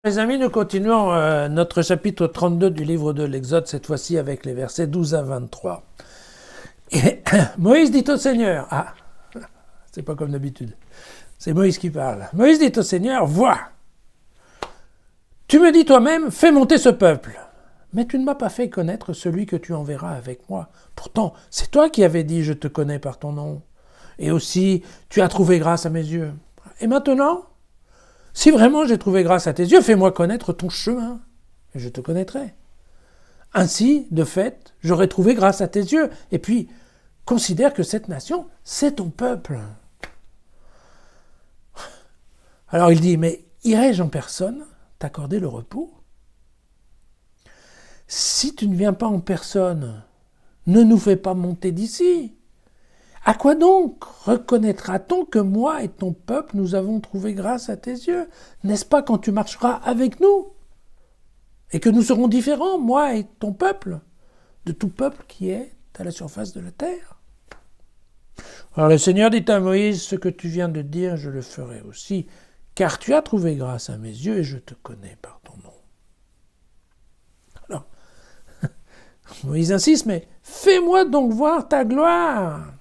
Les amis, nous continuons notre chapitre 32 du livre de l'Exode, cette fois-ci avec les versets 12 à 23. Et Moïse dit au Seigneur, c'est pas comme d'habitude, c'est Moïse qui parle. Moïse dit au Seigneur, vois, tu me dis toi-même, fais monter ce peuple. Mais tu ne m'as pas fait connaître celui que tu enverras avec moi. Pourtant, c'est toi qui avais dit, je te connais par ton nom. Et aussi, tu as trouvé grâce à mes yeux. Et maintenant, si vraiment j'ai trouvé grâce à tes yeux, fais-moi connaître ton chemin, et je te connaîtrai. Ainsi, de fait, j'aurai trouvé grâce à tes yeux. Et puis, considère que cette nation, c'est ton peuple. Alors il dit, mais irai-je en personne t'accorder le repos ? Si tu ne viens pas en personne, ne nous fais pas monter d'ici. À quoi donc reconnaîtra-t-on que moi et ton peuple, nous avons trouvé grâce à tes yeux ? N'est-ce pas quand tu marcheras avec nous ? Et que nous serons différents, moi et ton peuple, de tout peuple qui est à la surface de la terre. Alors le Seigneur dit à Moïse, ce que tu viens de dire, je le ferai aussi, car tu as trouvé grâce à mes yeux et je te connais par ton nom. Alors, Moïse insiste, mais fais-moi donc voir ta gloire.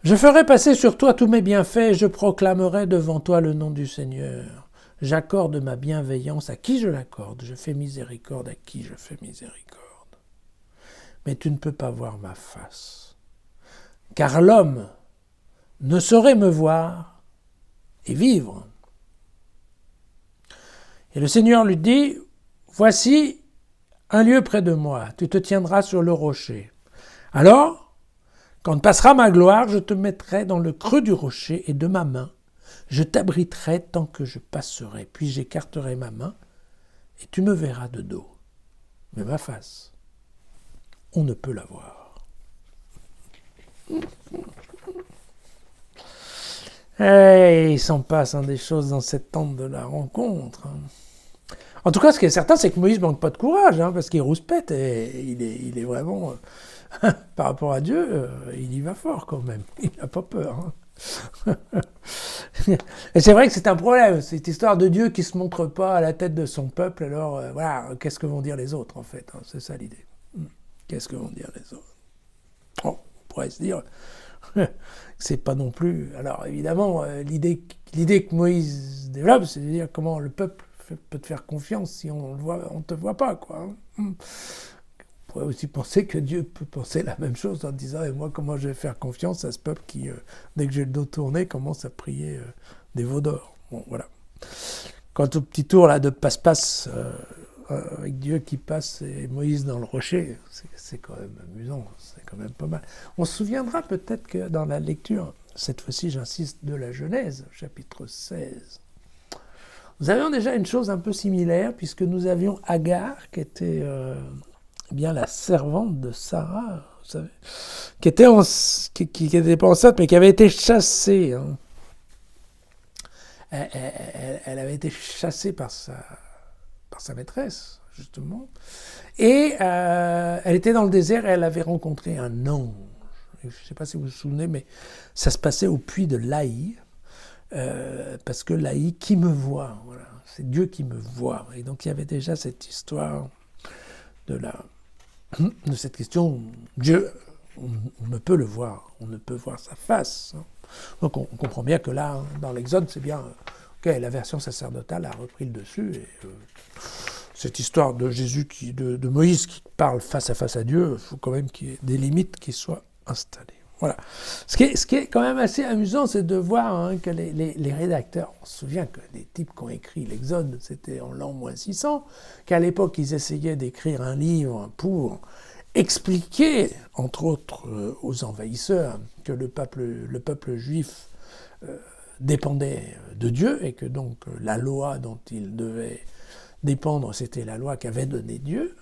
Je ferai passer sur toi tous mes bienfaits et je proclamerai devant toi le nom du Seigneur. J'accorde ma bienveillance à qui je l'accorde, je fais miséricorde à qui je fais miséricorde. Mais tu ne peux pas voir ma face, car l'homme ne saurait me voir et vivre. Et le Seigneur lui dit, voici un lieu près de moi, tu te tiendras sur le rocher. Alors, quand passera ma gloire, je te mettrai dans le creux du rocher et de ma main, je t'abriterai tant que je passerai, puis j'écarterai ma main et tu me verras de dos. Mais ma face, on ne peut la voir. Et il s'en passe des choses dans cette tente de la rencontre. En tout cas, ce qui est certain, c'est que Moïse manque pas de courage, parce qu'il rouspète et il est vraiment... par rapport à Dieu, il y va fort quand même. Il n'a pas peur. Et c'est vrai que c'est un problème, cette histoire de Dieu qui ne se montre pas à la tête de son peuple. Alors voilà, qu'est-ce que vont dire les autres en fait, c'est ça l'idée. Qu'est-ce que vont dire les autres ? On pourrait se dire que c'est pas non plus... Alors évidemment, l'idée que Moïse développe, c'est de dire comment le peuple peut te faire confiance si on ne te voit pas, quoi. On pourrait aussi penser que Dieu peut penser la même chose en disant, et moi comment je vais faire confiance à ce peuple qui, dès que j'ai le dos tourné, commence à prier des veaux d'or. Bon, voilà. Quant au petit tour là de passe-passe avec Dieu qui passe et Moïse dans le rocher, c'est quand même amusant, c'est quand même pas mal. On se souviendra peut-être que dans la lecture, cette fois-ci j'insiste, de la Genèse, chapitre 16, nous avions déjà une chose un peu similaire, puisque nous avions Agar qui était... bien la servante de Sarah, vous savez, qui était pas enceinte, mais qui avait été chassée. Elle avait été chassée par sa maîtresse, justement. Et elle était dans le désert et elle avait rencontré un ange. Je ne sais pas si vous vous souvenez, mais ça se passait au puits de Laï, parce que Laï, qui me voit, voilà, c'est Dieu qui me voit. Et donc il y avait déjà cette histoire de cette question, Dieu, on ne peut le voir, on ne peut voir sa face. Donc on comprend bien que là, dans l'Exode, c'est bien, la version sacerdotale a repris le dessus, et cette histoire de Jésus, de Moïse qui parle face à face à Dieu, il faut quand même qu'il y ait des limites qui soient installées. Voilà. Ce qui est quand même assez amusant, c'est de voir que les rédacteurs, on se souvient que les types qui ont écrit l'Exode, c'était en l'an -600, qu'à l'époque, ils essayaient d'écrire un livre pour expliquer, entre autres aux envahisseurs, que le peuple juif dépendait de Dieu, et que donc la loi dont il devait dépendre, c'était la loi qu'avait donnée Dieu,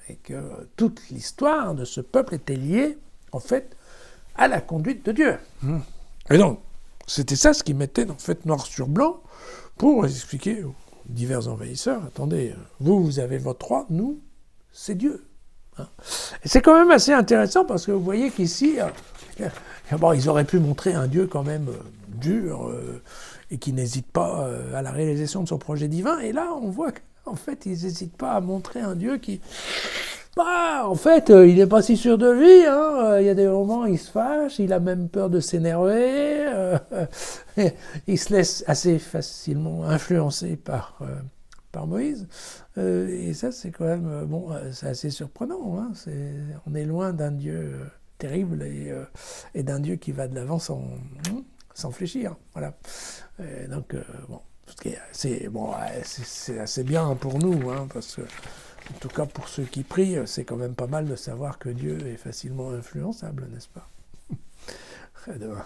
et que toute l'histoire de ce peuple était liée, en fait, à la conduite de Dieu. Et donc, c'était ça ce qu'ils mettaient en fait noir sur blanc pour expliquer aux divers envahisseurs, attendez, vous avez votre roi, nous, c'est Dieu. Et c'est quand même assez intéressant parce que vous voyez qu'ici, bon, ils auraient pu montrer un Dieu quand même dur et qui n'hésite pas à la réalisation de son projet divin. Et là, on voit qu'en fait, ils n'hésitent pas à montrer un Dieu qui... Bah, en fait, il n'est pas si sûr de lui. Hein. Il y a des moments, il se fâche, il a même peur de s'énerver. Il se laisse assez facilement influencer par Moïse. Et ça, c'est quand même... bon, c'est assez surprenant. Hein. On est loin d'un Dieu terrible et d'un Dieu qui va de l'avant sans fléchir. Voilà. Et donc, bon, c'est assez bien pour nous, hein, parce que, en tout cas, pour ceux qui prient, c'est quand même pas mal de savoir que Dieu est facilement influençable, n'est-ce pas? À demain.